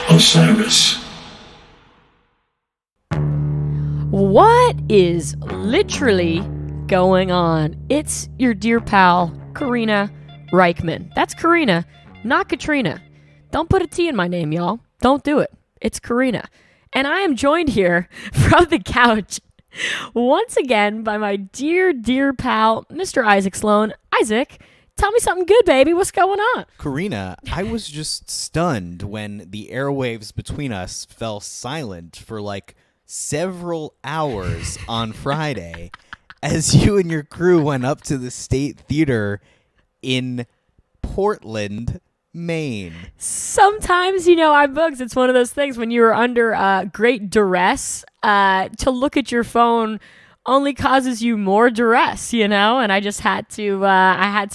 Osiris. What is literally going on? It's your dear pal, Karina Reichman. That's Karina, not Katrina. Don't put a T in my name, y'all. Don't do it. It's Karina. And I am joined here from the couch once again by my dear, dear pal, Mr. Isaac Sloan. Isaac, tell me something good, baby. What's going on? Karina, I was just stunned when the airwaves between us fell silent for like several hours on Friday as you and your crew went up to the State Theater in Portland, Maine. Sometimes, I'm bugs. It's one of those things when you're under great duress, to look at your phone only causes you more duress, and I just had to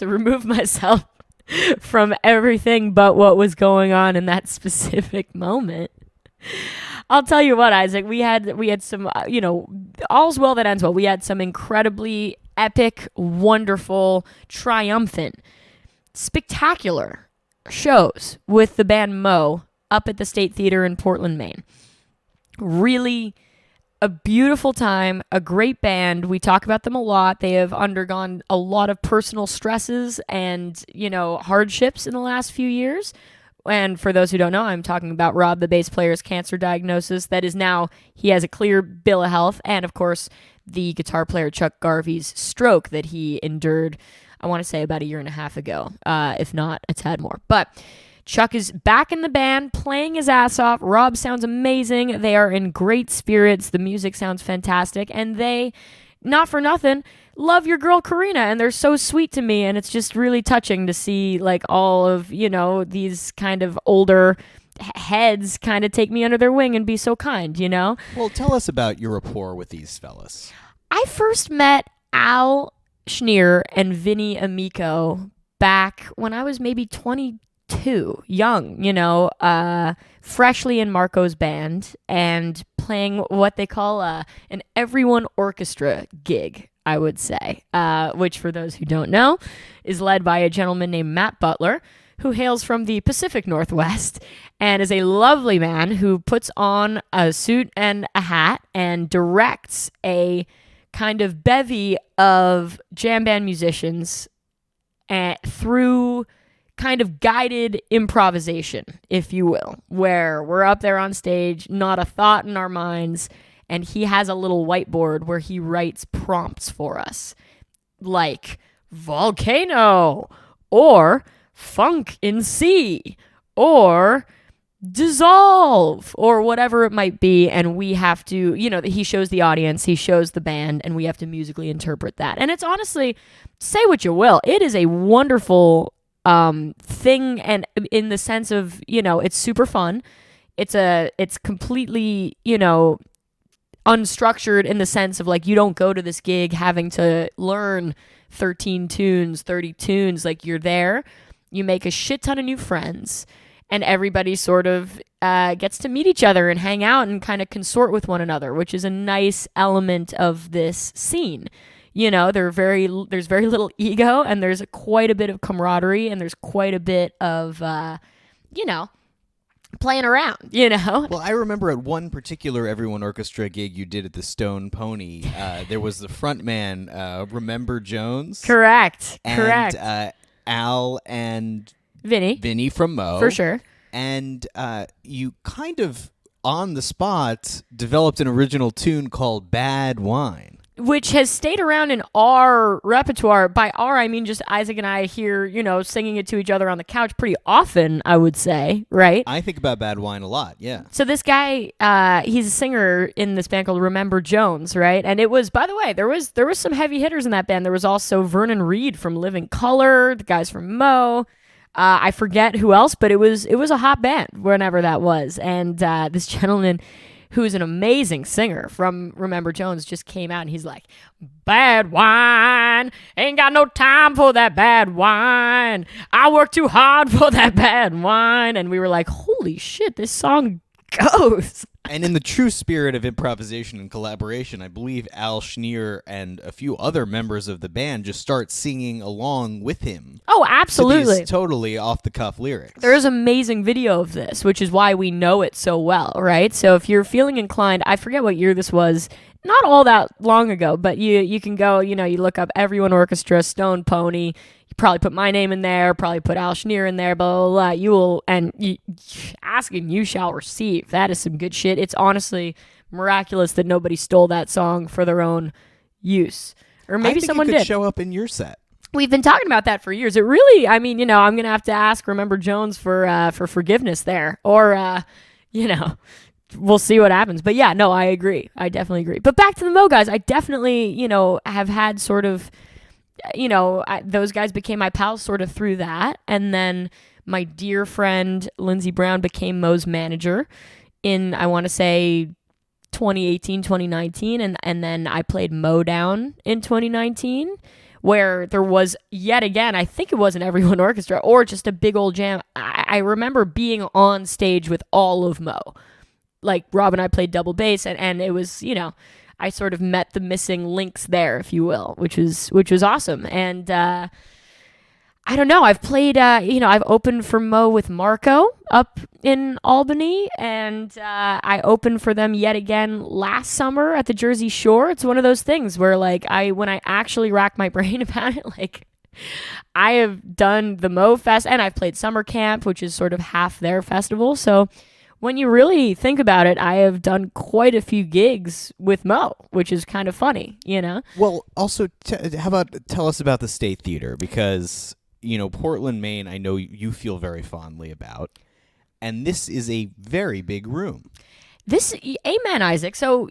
remove myself from everything but what was going on in that specific moment. I'll tell you what, Isaac, we had some, all's well that ends well. We had some incredibly epic, wonderful, triumphant, spectacular shows with the band Mo up at the State Theater in Portland, Maine. Really a beautiful time, a great band. We talk about them a lot. They have undergone a lot of personal stresses and, hardships in the last few years. And for those who don't know, I'm talking about Rob, the bass player's cancer diagnosis. That is now, he has a clear bill of health. And of course, the guitar player Chuck Garvey's stroke that he endured, I want to say about a year and a half ago, if not a tad more. But Chuck is back in the band, playing his ass off. Rob sounds amazing. They are in great spirits. The music sounds fantastic. And they, not for nothing, love your girl Karina, and they're so sweet to me, and it's just really touching to see like all of these kind of older heads kind of take me under their wing and be so kind. Well, tell us about your rapport with these fellas. I first met Al Schneer and Vinny Amico back when I was maybe 22, young, freshly in Marco's band and playing what they call an everyone orchestra gig, I would say, which for those who don't know is led by a gentleman named Matt Butler, who hails from the Pacific Northwest and is a lovely man who puts on a suit and a hat and directs a kind of bevy of jam band musicians through kind of guided improvisation, if you will, where we're up there on stage, not a thought in our minds, and he has a little whiteboard where he writes prompts for us, like volcano, or funk in C, or dissolve, or whatever it might be, and we have to, he shows the audience, he shows the band, and we have to musically interpret that. And it's honestly, say what you will, it is a wonderful thing, and in the sense of, it's super fun. It's completely, unstructured in the sense of like, you don't go to this gig having to learn 13 tunes, 30 tunes. Like, you're there, you make a shit ton of new friends, and everybody sort of gets to meet each other and hang out and kind of consort with one another, which is a nice element of this scene. There's very little ego, and there's quite a bit of camaraderie, and there's quite a bit of, playing around, Well, I remember at one particular everyone orchestra gig you did at the Stone Pony, there was the front man, Remember Jones? Correct. Al and Vinny from Mo. for sure. And you kind of, on the spot, developed an original tune called Bad Wine, which has stayed around in our repertoire. By our, I mean just Isaac and I here, singing it to each other on the couch pretty often, I would say, right? I think about Bad Wine a lot, yeah. So this guy, he's a singer in this band called Remember Jones, right? And it was, by the way, there was some heavy hitters in that band. There was also Vernon Reed from Living Colour, the guys from Mo. I forget who else, but it was a hot band whenever that was. And this gentleman, who is an amazing singer from Remember Jones, just came out and he's like, bad wine, ain't got no time for that bad wine. I work too hard for that bad wine. And we were like, holy shit, this song goes. And in the true spirit of improvisation and collaboration, I believe Al Schneer and a few other members of the band just start singing along with him. Oh, To absolutely. these totally off-the-cuff lyrics. There is amazing video of this, which is why we know it so well, right? So if you're feeling inclined, I forget what year this was, not all that long ago, but you can go, you look up Everyone Orchestra, Stone Pony, you probably put my name in there, probably put Al Schneer in there, blah, blah, blah. You will, ask and you shall receive. That is some good shit. It's honestly miraculous that nobody stole that song for their own use. Or maybe I think someone it could did. show up in your set. We've been talking about that for years. It really, I'm going to have to ask Remember Jones for forgiveness there. Or, we'll see what happens. But yeah, no, I agree. I definitely agree. But back to the Mo guys, I definitely, have had sort of, those guys became my pals sort of through that. And then my dear friend Lindsey Brown became Mo's manager in, I want to say, 2018, 2019. And then I played Mo down in 2019, where there was, yet again, I think it was an Everyone Orchestra or just a big old jam. I remember being on stage with all of Mo. Like, Rob and I played double bass, and it was, I sort of met the missing links there, if you will, which was awesome. And I don't know, I've played, I've opened for Mo with Marco up in Albany, and I opened for them yet again last summer at the Jersey Shore. It's one of those things where, like, when I actually rack my brain about it, like, I have done the Mo Fest, and I've played Summer Camp, which is sort of half their festival. So when you really think about it, I have done quite a few gigs with Mo, which is kind of funny, Well, also, how about tell us about the State Theater? Because, Portland, Maine, I know you feel very fondly about. And this is a very big room. Amen, Isaac. So,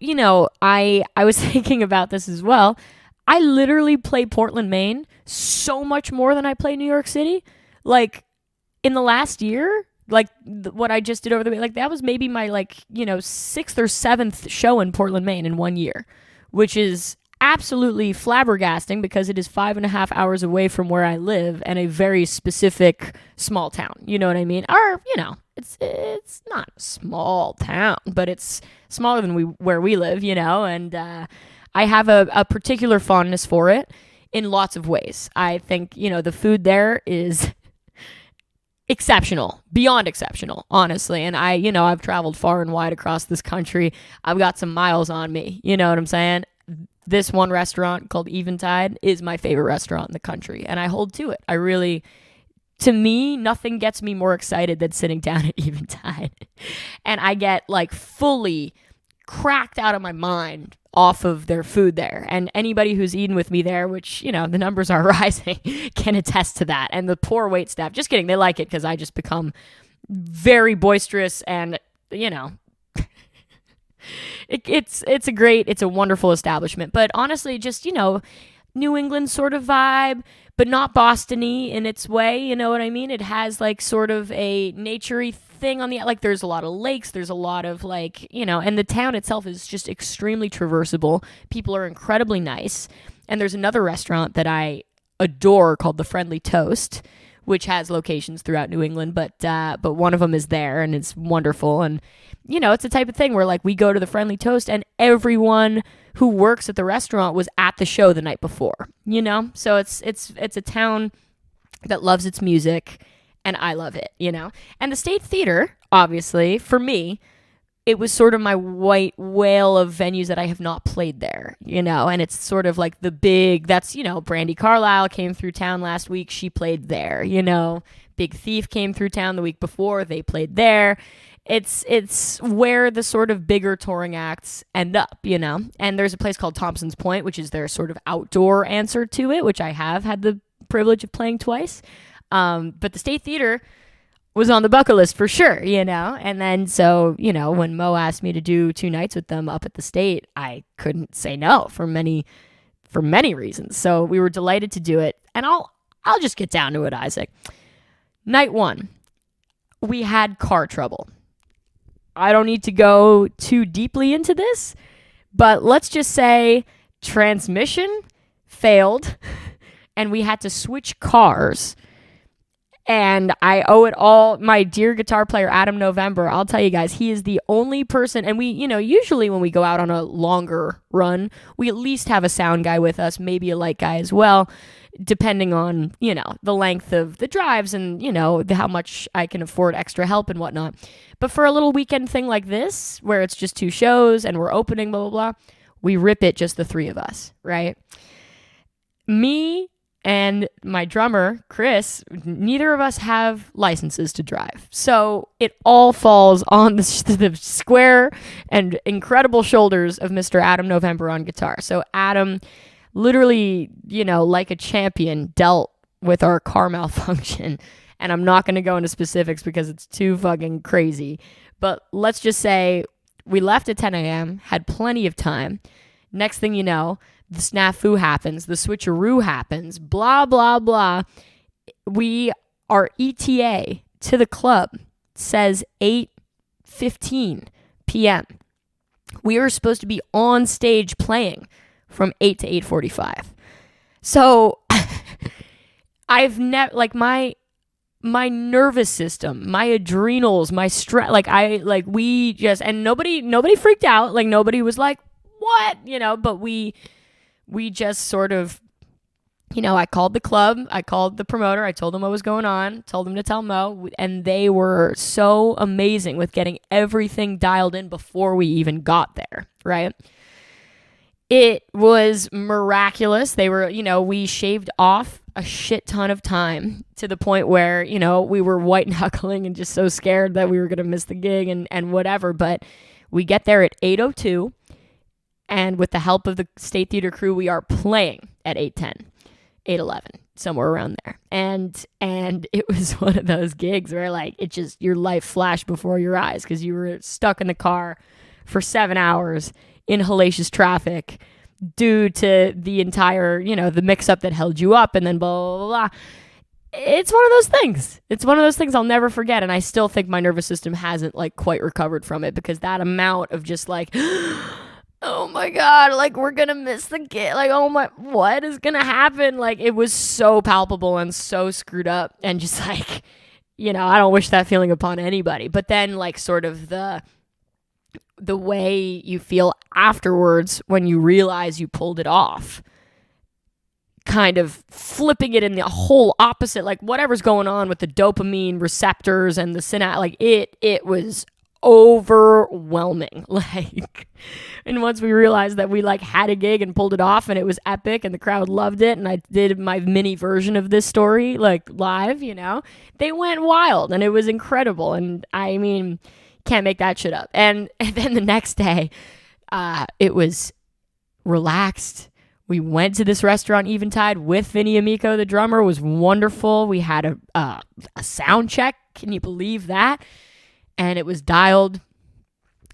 I was thinking about this as well. I literally play Portland, Maine so much more than I play New York City. Like, in the last year, like what I just did over the week, like that was maybe my sixth or seventh show in Portland, Maine in 1 year, which is absolutely flabbergasting because it is 5.5 hours away from where I live and a very specific small town. You know what I mean? Or, it's not a small town, but it's smaller than where we live, and I have a particular fondness for it in lots of ways. I think, the food there is exceptional, beyond exceptional, honestly. And I've traveled far and wide across this country. I've got some miles on me. You know what I'm saying? This one restaurant called Eventide is my favorite restaurant in the country, and I hold to it. To me, nothing gets me more excited than sitting down at Eventide. And I get like fully cracked out of my mind off of their food there. And anybody who's eaten with me there, which, the numbers are rising, can attest to that. And the poor wait staff, just kidding, they like it because I just become very boisterous and, it's a wonderful establishment. But honestly, just, New England sort of vibe, but not Boston-y in its way, you know what I mean? It has like sort of a nature-y thing on the, like there's a lot of lakes, there's a lot of like, and the town itself is just extremely traversable. People are incredibly nice. And there's another restaurant that I adore called The Friendly Toast, which has locations throughout New England, but one of them is there and it's wonderful. And, it's the type of thing where like we go to The Friendly Toast and everyone who works at the restaurant was at the show the night before, So it's a town that loves its music, and I love it, And the State Theater, obviously, for me, it was sort of my white whale of venues that I have not played there, And it's sort of like the big, that's, Brandi Carlile came through town last week. She played there, Big Thief came through town the week before. They played there. It's where the sort of bigger touring acts end up, And there's a place called Thompson's Point, which is their sort of outdoor answer to it, which I have had the privilege of playing twice. But the State Theater was on the bucket list for sure, And then so, when Mo asked me to do 2 nights with them up at the State, I couldn't say no for many reasons. So we were delighted to do it. And I'll just get down to it, Isaac. Night 1, we had car trouble. I don't need to go too deeply into this, but let's just say transmission failed and we had to switch cars. And I owe it all. My dear guitar player, Adam November, I'll tell you guys, he is the only person. And we, usually when we go out on a longer run, we at least have a sound guy with us, maybe a light guy as well, depending on, the length of the drives and, how much I can afford extra help and whatnot. But for a little weekend thing like this, where it's just 2 shows and we're opening, blah, blah, blah, we rip it just the 3 of us, right? Me and my drummer, Chris, neither of us have licenses to drive. So it all falls on the square and incredible shoulders of Mr. Adam November on guitar. So Adam literally, like a champion, dealt with our car malfunction. And I'm not going to go into specifics because it's too fucking crazy. But let's just say we left at 10 a.m., had plenty of time. Next thing you know, the snafu happens, the switcheroo happens, blah, blah, blah. Our ETA to the club says 8:15 p.m. We were supposed to be on stage playing from 8 to 8:45. So I've never, my nervous system, my adrenals, my stress, and nobody freaked out. Like, nobody was like, what? But we just sort of, I called the club, I called the promoter, I told them what was going on, told them to tell Mo, and they were so amazing with getting everything dialed in before we even got there, right? It was miraculous. They were, we shaved off a shit ton of time to the point where, we were white knuckling and just so scared that we were going to miss the gig and whatever. But we get there at 8:02. And with the help of the State Theater crew, we are playing at 8:10, 8:11, somewhere around there. And it was one of those gigs where your life flashed before your eyes because you were stuck in the car for 7 hours in hellacious traffic due to the entire, the mix-up that held you up and then blah, blah, blah. It's one of those things. It's one of those things I'll never forget. And I still think my nervous system hasn't quite recovered from it because that amount of just oh my God, we're gonna miss the gig. Oh my, what is gonna happen? It was so palpable and so screwed up and just I don't wish that feeling upon anybody. But then sort of the way you feel afterwards when you realize you pulled it off, kind of flipping it in the whole opposite, whatever's going on with the dopamine receptors and the synapse, it was overwhelming. And once we realized that we had a gig and pulled it off and it was epic and the crowd loved it and I did my mini version of this story live, they went wild and it was incredible. And I mean, can't make that shit up. And then the next day, it was relaxed. We went to this restaurant, Eventide, with Vinny Amico, the drummer. It was wonderful. We had a sound check. Can you believe that? And it was dialed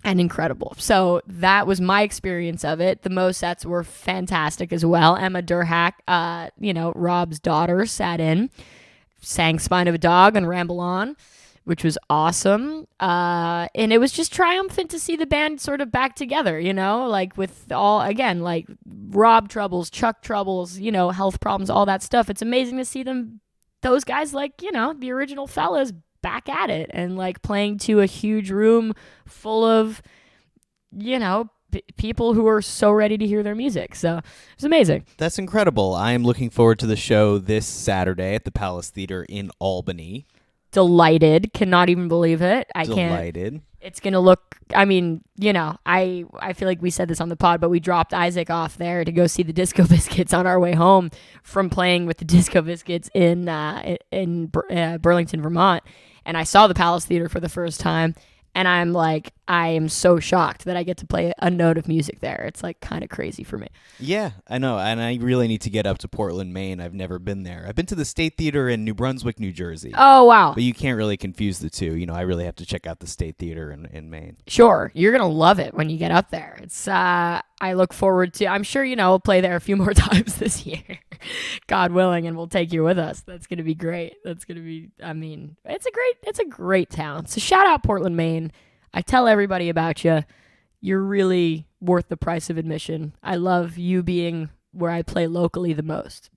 and incredible. So that was my experience of it. The Mo sets were fantastic as well. Emma Durhack, Rob's daughter, sat in, sang Spine of a Dog and Ramble On, which was awesome. And it was just triumphant to see the band sort of back together, with all, again, Rob troubles, Chuck troubles, health problems, all that stuff. It's amazing to see those guys, the original fellas, back at it and playing to a huge room full of people who are so ready to hear their music. So it's amazing. That's incredible. I am looking forward to the show this Saturday at the Palace Theater in Albany. Delighted. Cannot even believe it. Delighted. It's gonna look, I feel like we said this on the pod, but we dropped Isaac off there to go see the Disco Biscuits on our way home from playing with the Disco Biscuits in Burlington, Vermont. And I saw the Palace Theater for the first time, and I am so shocked that I get to play a note of music there. It's kind of crazy for me. Yeah, I know, and I really need to get up to Portland, Maine. I've never been there. I've been to the State Theater in New Brunswick, New Jersey. Oh, wow. But you can't really confuse the two. I really have to check out the State Theater in Maine. Sure, you're going to love it when you get up there. It's I look forward to, I'm sure, we'll play there a few more times this year, God willing, and we'll take you with us. That's going to be great. That's going to be, it's a great town. So shout out Portland, Maine. I tell everybody about you. You're really worth the price of admission. I love you being where I play locally the most.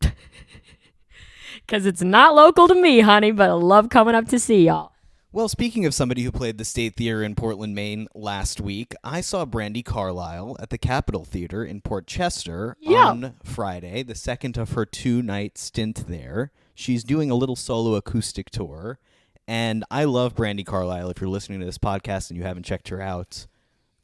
because it's not local to me, honey, but I love coming up to see y'all. Well, speaking of somebody who played the State Theater in Portland, Maine last week, I saw Brandi Carlile at the Capitol Theater in Port Chester on Friday, the second of her 2-night stint there. She's doing a little solo acoustic tour, and I love Brandi Carlile. If you're listening to this podcast and you haven't checked her out,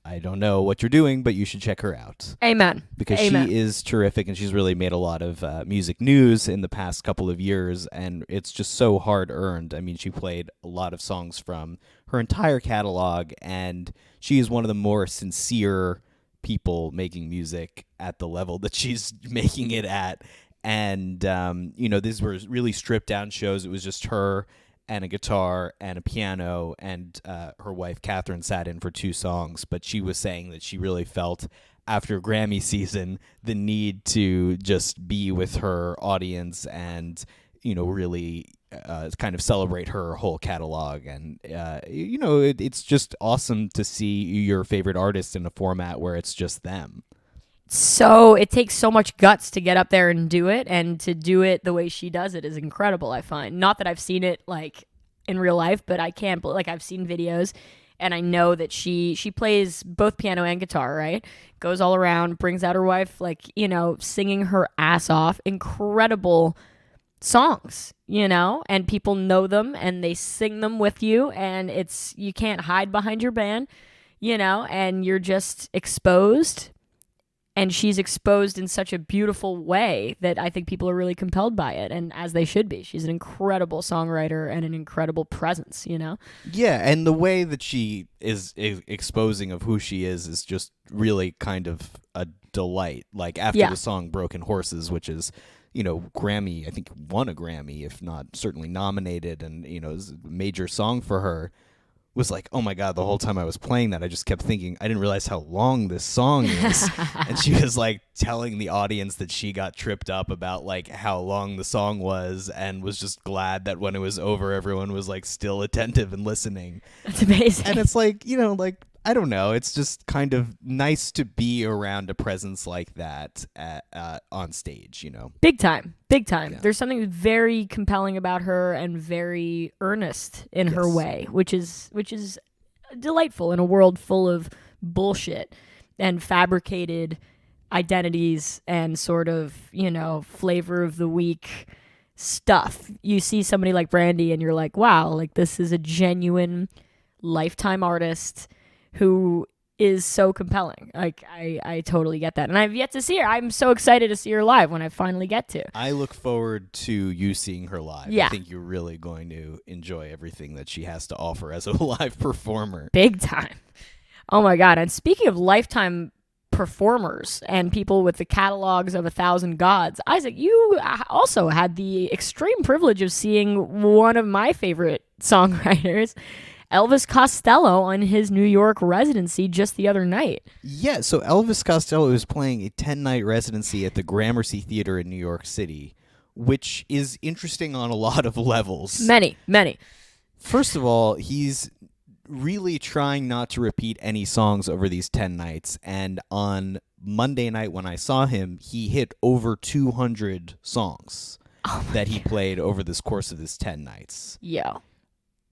I don't know what you're doing, but you should check her out. Amen. Because Amen. she is terrific, and she's really made a lot of music news in the past couple of years, and it's just so hard-earned. I mean, she played a lot of songs from her entire catalog, and she is one of the more sincere people making music at the level that she's making it at. And, these were really stripped-down shows. It was just her and a guitar and a piano, and her wife Catherine sat in for 2 songs, but she was saying that she really felt after Grammy season the need to just be with her audience and really kind of celebrate her whole catalog. And it's just awesome to see your favorite artist in a format where it's just them. So it takes so much guts to get up there and do it, and to do it the way she does it is incredible, I find. Not that I've seen it like in real life, but I can't, like, I've seen videos, and I know that she plays both piano and guitar, right? Goes all around, brings out her wife, like, singing her ass off. Incredible songs, and people know them and they sing them with you, and you can't hide behind your band, and you're just exposed. And she's exposed in such a beautiful way that I think people are really compelled by it, and as they should be. She's an incredible songwriter and an incredible presence, Yeah, and the way that she is exposing of who she is just really kind of a delight. Like, after the song Broken Horses, which is, Grammy, I think won a Grammy, if not certainly nominated, and, is a major song for her, was like, oh my God, the whole time I was playing that, I just kept thinking, I didn't realize how long this song is. And she was like telling the audience that she got tripped up about like how long the song was, and was just glad that when it was over, everyone was like still attentive and listening. That's amazing. And it's like, I don't know. It's just kind of nice to be around a presence like that on stage, Big time. Big time. Yeah. There's something very compelling about her and very earnest in her way, which is delightful in a world full of bullshit and fabricated identities and sort of, flavor of the week stuff. You see somebody like Brandi and you're like, wow, like this is a genuine lifetime artist who is so compelling. Like, I totally get that. And I've yet to see her. I'm so excited to see her live when I finally get to. I look forward to you seeing her live. Yeah. I think you're really going to enjoy everything that she has to offer as a live performer. Big time. Oh my God. And speaking of lifetime performers and people with the catalogs of 1,000 gods, Isaac, you also had the extreme privilege of seeing one of my favorite songwriters, Elvis Costello, on his New York residency just the other night. Yeah, so Elvis Costello is playing a 10-night residency at the Gramercy Theater in New York City, which is interesting on a lot of levels. Many. First of all, he's really trying not to repeat any songs over these 10 nights, and on Monday night when I saw him, he hit over 200 songs that he played over this course of his 10 nights. Yeah.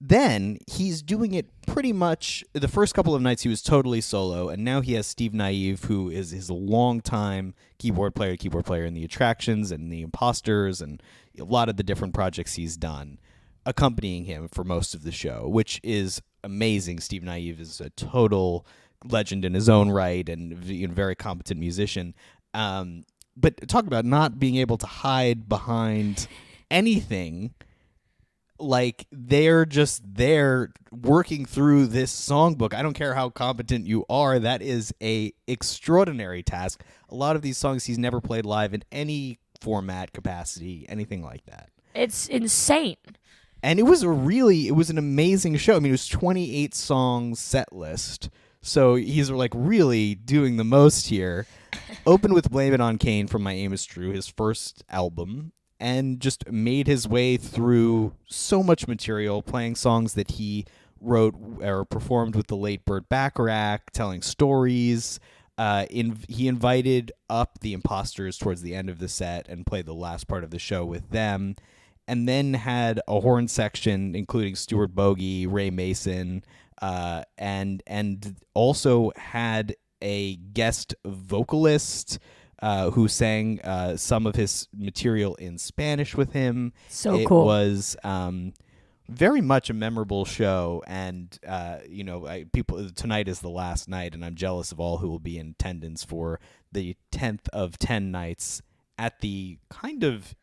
Then he's doing it pretty much, the first couple of nights he was totally solo, and now he has Steve Naive, who is his longtime keyboard player in the Attractions and the Imposters and a lot of the different projects he's done, accompanying him for most of the show, which is amazing. Steve Naive is a total legend in his own right and a very competent musician. But talk about not being able to hide behind anything. Like, they're just there working through this songbook. I don't care how competent you are. That is a extraordinary task. A lot of these songs he's never played live in any format, capacity, anything like that. It's insane. And it was an amazing show. I mean, it was 28 songs set list. So he's like really doing the most here. Opened with Blame It on Kane from My Aim Is True, his first album, and just made his way through so much material, playing songs that he wrote or performed with the late Burt Bacharach, telling stories. He invited up the Imposters towards the end of the set and played the last part of the show with them. and then had a horn section including Stuart Bogey, Ray Mason, and also had a guest vocalist who sang some of his material in Spanish with him. So it cool. was very much a memorable show, and people, tonight is the last night, and I'm jealous of all who will be in attendance for the 10th of 10 nights at the kind of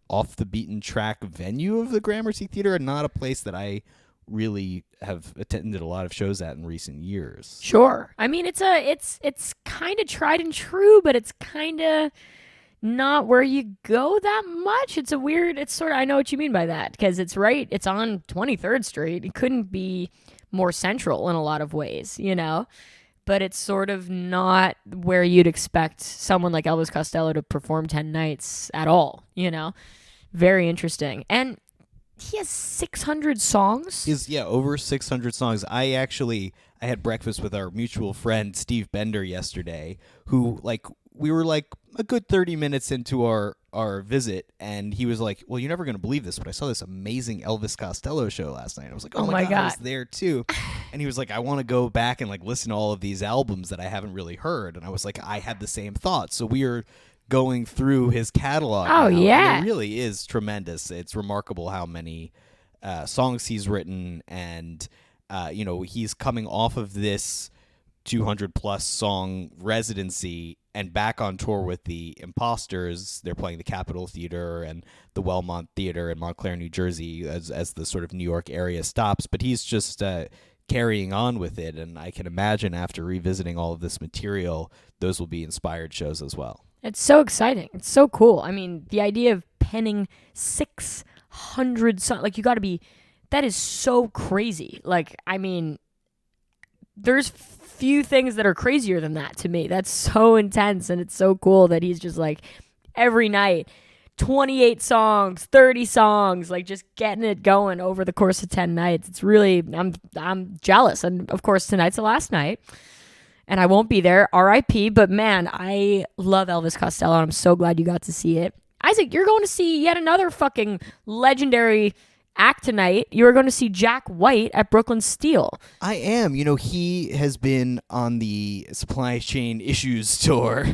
off the beaten track venue of the Gramercy Theater, and not a place that I really have attended a lot of shows at in recent years. Sure. I mean, it's kind of tried and true, but it's kind of not where you go that much. It's I know what you mean by that, because it's on 23rd Street. It couldn't be more central in a lot of ways, but it's sort of not where you'd expect someone like Elvis Costello to perform 10 nights at all, Very interesting. And he has 600 songs. Over 600 songs. I had breakfast with our mutual friend Steve Bender yesterday, who we were a good 30 minutes into our visit, and he was like, "Well, you're never going to believe this, but I saw this amazing Elvis Costello show last night." I was like, "Oh my God, I was there too." And he was like, "I want to go back and listen to all of these albums that I haven't really heard." And I was like, "I had the same thought." So we are going through his catalog. Oh, now, yeah. and it really is tremendous. It's remarkable how many songs he's written, and he's coming off of this 200 plus song residency and back on tour with the Imposters. They're playing the Capitol Theater and the Wellmont Theater in Montclair, New Jersey, as the sort of New York area stops. But he's just carrying on with it, and I can imagine after revisiting all of this material, those will be inspired shows as well. It's so exciting. It's so cool. I mean, the idea of penning 600 songs, that is so crazy. There's few things that are crazier than that to me. That's so intense, and it's so cool that he's just every night, 28 songs, 30 songs, just getting it going over the course of 10 nights. It's really, I'm jealous. And of course, tonight's the last night, and I won't be there, R.I.P., but man, I love Elvis Costello, and I'm so glad you got to see it. Isaac, you're going to see yet another fucking legendary act tonight. You are going to see Jack White at Brooklyn Steel. I am. He has been on the Supply Chain Issues tour.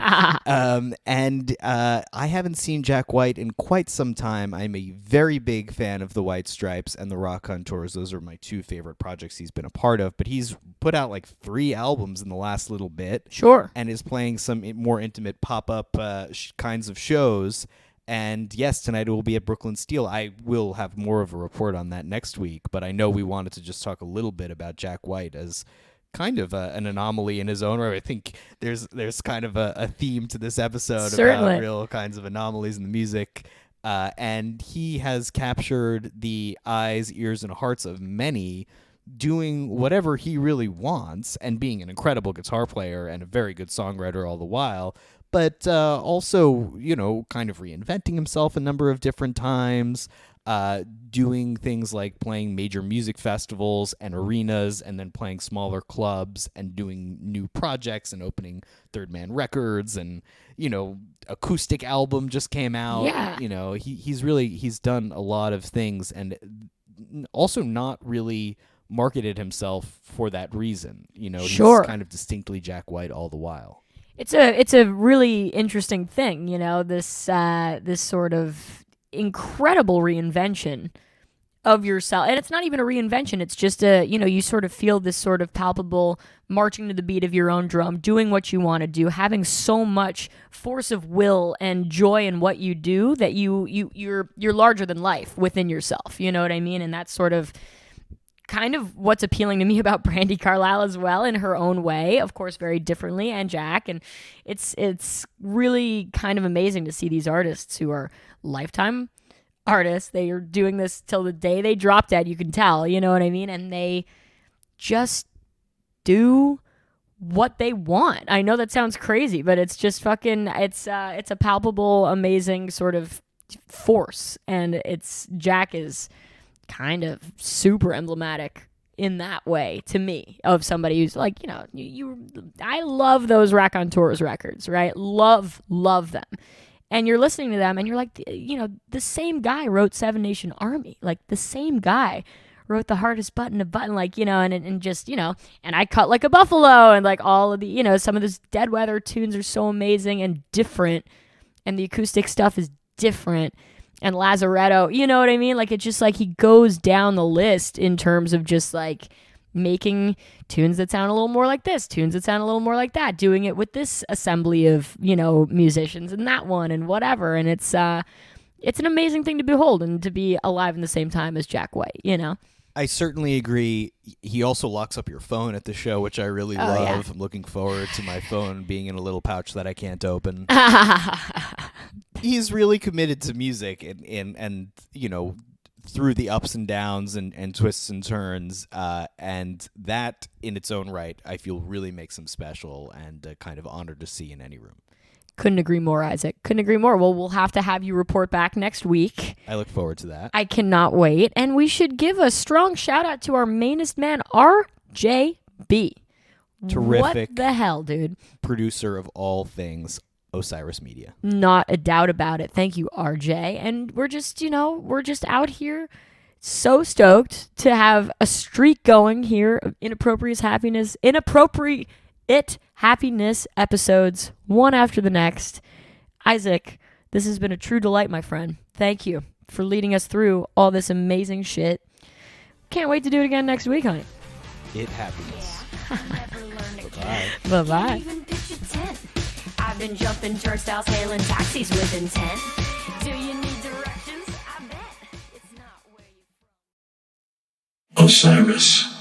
And I haven't seen Jack White in quite some time. I'm a very big fan of the White Stripes and the Rock Hunters. Those are my two favorite projects he's been a part of. But he's put out 3 albums in the last little bit. Sure. And is playing some more intimate pop-up kinds of shows. And yes, tonight it will be at Brooklyn Steel. I will have more of a report on that next week, but I know we wanted to just talk a little bit about Jack White as kind of an anomaly in his own right. I think there's kind of a theme to this episode. Certainly. About real kinds of anomalies in the music. And he has captured the eyes, ears, and hearts of many, doing whatever he really wants and being an incredible guitar player and a very good songwriter all the while. But also, kind of reinventing himself a number of different times, doing things like playing major music festivals and arenas, and then playing smaller clubs and doing new projects and opening Third Man Records, and, acoustic album just came out. Yeah. He's done a lot of things, and also not really marketed himself for that reason. Sure. He's kind of distinctly Jack White all the while. It's a really interesting thing, this sort of incredible reinvention of yourself. And it's not even a reinvention. It's just you sort of feel this sort of palpable marching to the beat of your own drum, doing what you want to do, having so much force of will and joy in what you do that you're larger than life within yourself. You know what I mean? And that's sort of kind of what's appealing to me about Brandi Carlile as well, in her own way, of course, very differently, and Jack. And it's really kind of amazing to see these artists who are lifetime artists. They are doing this till the day they drop dead, you can tell, you know what I mean? And they just do what they want. I know that sounds crazy, but it's just fucking, it's a palpable, amazing sort of force. And Jack is kind of super emblematic in that way to me, of somebody who's I love those Raconteurs records, right? Love them. and you're listening to them and you're like, you know, the same guy wrote Seven Nation Army. Like the same guy wrote The Hardest Button to Button, like, you know, and just, you know, and I Cut Like a Buffalo, and like all of the, you know, some of those Dead Weather tunes are so amazing and different, and the acoustic stuff is different, and Lazaretto, you know what I mean? Like, it's just like he goes down the list in terms of just like making tunes that sound a little more like this, tunes that sound a little more like that, doing it with this assembly of, you know, musicians and that one and whatever, and it's an amazing thing to behold and to be alive in the same time as Jack White, you know? I certainly agree. He also locks up your phone at the show, which I really love. Yeah. I'm looking forward to my phone being in a little pouch that I can't open. He's really committed to music and you know, through the ups and downs and twists and turns. And that in its own right, I feel really makes him special and kind of honored to see in any room. Couldn't agree more, Isaac. Couldn't agree more. Well, we'll have to have you report back next week. I look forward to that. I cannot wait. And we should give a strong shout out to our mainest man, RJB. Terrific. What the hell, dude? Producer of all things Osiris Media. Not a doubt about it. Thank you, RJ. And we're just, you know, we're just out here so stoked to have a streak going here of inappropriate happiness episodes, one after the next. Isaac, this has been a true delight, my friend. Thank you for leading us through all this amazing shit. Can't wait to do it again next week, honey. It happiness. Bye-bye. Bye-bye. I've been jumping turnstiles, hailing taxis with intent. Do you need directions? I bet it's not where you from. Osiris.